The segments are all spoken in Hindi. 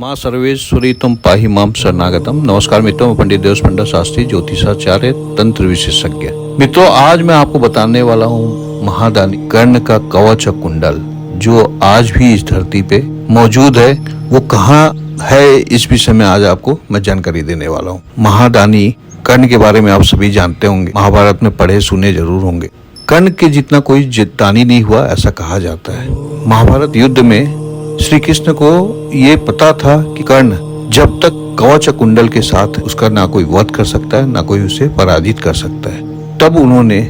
माँ सर्वेश्वरी तुम पाहि माम शरणागतम। नमस्कार मित्रों, मैं पंडित देवस्पंडा शास्त्री, ज्योतिषाचार्य, तंत्र विशेषज्ञ। मित्रों, आज मैं आपको बताने वाला हूँ महादानी कर्ण का कवच कुंडल, जो आज भी इस धरती पे मौजूद है। वो कहाँ है, इस विषय में आज आपको मैं जानकारी देने वाला हूँ। महादानी कर्ण के बारे में आप सभी जानते होंगे, महाभारत में पढ़े सुने जरूर होंगे। कर्ण के जितना कोई दानी नहीं हुआ, ऐसा कहा जाता है। महाभारत युद्ध में श्री कृष्ण को ये पता था कि कर्ण जब तक कवच कुंडल के साथ उसका ना कोई वध कर सकता है, ना कोई उसे पराजित कर सकता है। तब उन्होंने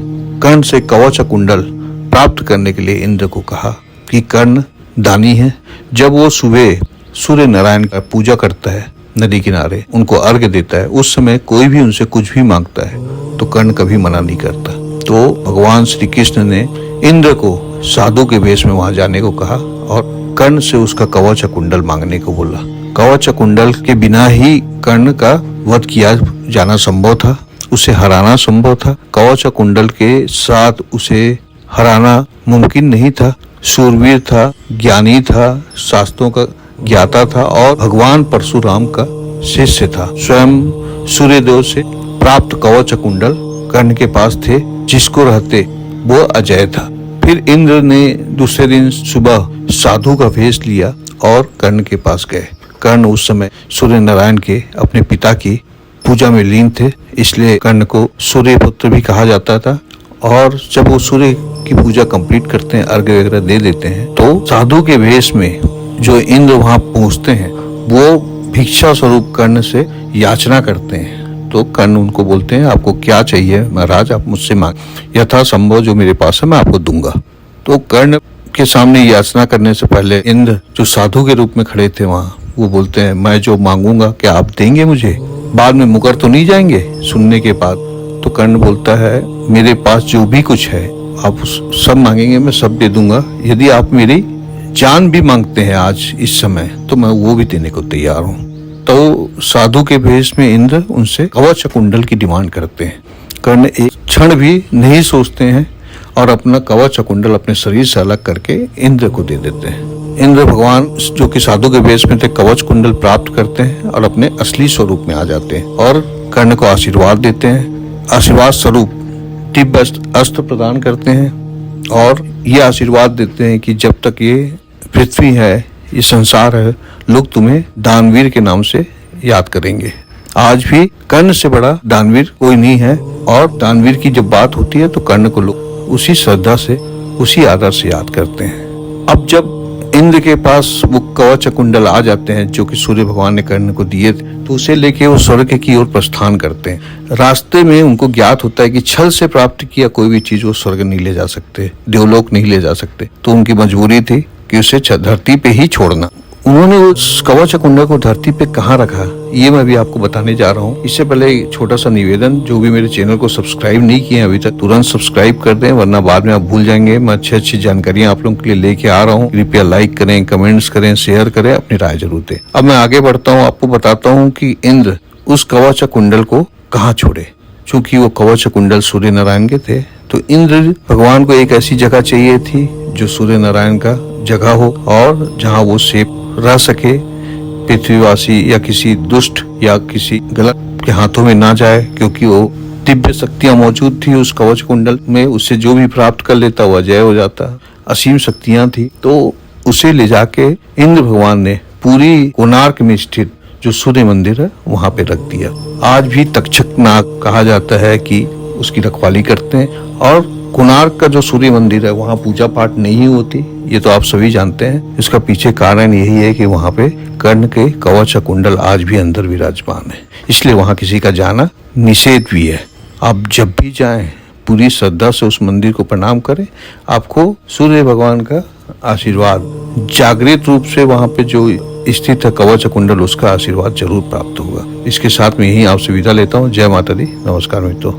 कर्ण से कवच कुंडल प्राप्त करने के लिए इंद्र को कहा कि कर्ण दानी है। जब वो सुबह सूर्य नारायण का पूजा करता है, नदी किनारे उनको अर्घ्य देता है, उस समय कोई भी उनसे कुछ भी मांगता है तो कर्ण कभी मना नहीं करता। तो भगवान श्री कृष्ण ने इंद्र को साधु के वेश में वहां जाने को कहा और कर्ण से उसका कवच कुंडल मांगने को बोला। कवच कुंडल के बिना ही कर्ण का वध किया जाना संभव था, उसे हराना संभव था। कवच कुंडल के साथ उसे हराना मुमकिन नहीं था। शूरवीर था, ज्ञानी था, शास्त्रों का ज्ञाता था और भगवान परशुराम का शिष्य था। स्वयं सूर्यदेव से प्राप्त कवच कुंडल कर्ण के पास थे, जिसको रहते वो अजय था। फिर इंद्र ने दूसरे दिन सुबह साधु का वेश लिया और कर्ण के पास गए। कर्ण उस समय सूर्य नारायण के अपने पिता की पूजा में लीन थे, इसलिए कर्ण को सूर्य पुत्र भी कहा जाता था। और जब वो सूर्य की पूजा कंप्लीट करते हैं, अर्घ्य वगैरह दे देते हैं, तो साधु के वेश में जो इंद्र वहां पहुंचते हैं, वो भिक्षा स्वरूप कर्ण से याचना करते हैं। तो कर्ण उनको बोलते हैं, आपको क्या चाहिए महाराज, आप मुझसे मांग, यथा संभव जो मेरे पास है मैं आपको दूंगा। तो कर्ण के सामने याचना करने से पहले इंद्र जो साधु के रूप में खड़े थे वहाँ, वो बोलते हैं, मैं जो मांगूंगा क्या आप देंगे मुझे? बाद में मुकर तो नहीं जाएंगे सुनने के बाद? तो कर्ण बोलता है, मेरे पास जो भी कुछ है आप सब मांगेंगे, मैं सब दे दूंगा। यदि आप मेरी जान भी मांगते हैं आज इस समय, तो मैं वो भी देने को तैयार हूँ। तो साधु के भेष में इंद्र उनसे कवच कुंडल की डिमांड करते हैं। कर्ण एक क्षण भी नहीं सोचते हैं और अपना कवच कुंडल अपने शरीर से अलग करके इंद्र को दे देते हैं। इंद्र भगवान जो कि साधु के भेष में थे, कवच कुंडल प्राप्त करते हैं और अपने असली स्वरूप में आ जाते हैं और कर्ण को आशीर्वाद देते हैं। आशीर्वाद स्वरूप दिव्य अस्त्र प्रदान करते हैं और ये आशीर्वाद देते हैं कि जब तक ये पृथ्वी है, ये संसार है, लोग तुम्हें दानवीर के नाम से याद करेंगे। आज भी कर्ण से बड़ा दानवीर कोई नहीं है और दानवीर की जब बात होती है तो कर्ण को लोग उसी श्रद्धा से, उसी आदर से याद करते हैं। अब जब इंद्र के पास वो कवच कुंडल आ जाते हैं जो कि सूर्य भगवान ने कर्ण को दिए थे, तो उसे लेके वो स्वर्ग की ओर प्रस्थान करते हैं। रास्ते में उनको ज्ञात होता है कि छल से प्राप्त किया कोई भी चीज वो स्वर्ग नहीं ले जा सकते, देवलोक नहीं ले जा सकते। तो उनकी मजबूरी थी कि उसे धरती पे ही छोड़ना। उन्होंने उस कवच कुंडल को धरती पे कहाँ रखा, ये मैं भी आपको बताने जा रहा हूँ। इससे पहले एक छोटा सा निवेदन, जो भी मेरे चैनल को सब्सक्राइब नहीं किए अभी तक, तुरंत सब्सक्राइब कर दें, वरना बाद में आप भूल जाएंगे। मैं अच्छी जानकारियां आप लोगों के लिए लेके आ रहा हूँ। कृपया लाइक करें, कमेंट्स करें, शेयर करें, अपनी राय जरूर दें। अब मैं आगे बढ़ता हूँ, आपको बताता हूँ कि इंद्र उस कवच कुंडल को कहाँ छोड़े। चूंकि वो कवच कुंडल सूर्य नारायण के थे, तो इंद्र भगवान को एक ऐसी जगह चाहिए थी जो सूर्य नारायण का जगह हो और जहाँ वो सेफ रह सके, पृथ्वीवासी या किसी दुष्ट या किसी गलत के हाथों में ना जाए, क्योंकि वो दिव्य शक्तियां मौजूद थी उस कवच कुंडल में। उससे जो भी प्राप्त कर लेता वो अजय हो जाता, असीम शक्तियां थी। तो उसे ले जाके इंद्र भगवान ने पूरी कोणार्क में स्थित जो सूर्य मंदिर है वहां पे रख दिया। आज भी तक्षक नाग कहा जाता है कि उसकी रखवाली करते हैं और कोणार्क का जो सूर्य मंदिर है वहाँ पूजा पाठ नहीं होती, ये तो आप सभी जानते हैं। इसका पीछे कारण यही है कि वहाँ पे कर्ण के कवच कुंडल आज भी अंदर विराजमान है, इसलिए वहाँ किसी का जाना निषेध भी है। आप जब भी जाएं पूरी श्रद्धा से उस मंदिर को प्रणाम करें, आपको सूर्य भगवान का आशीर्वाद जागृत रूप से वहाँ पे जो स्थित है कवच कुंडल, उसका आशीर्वाद जरूर प्राप्त होगा। इसके साथ में यही आपसे विदा लेता हूँ। जय माता दी, नमस्कार मित्रों।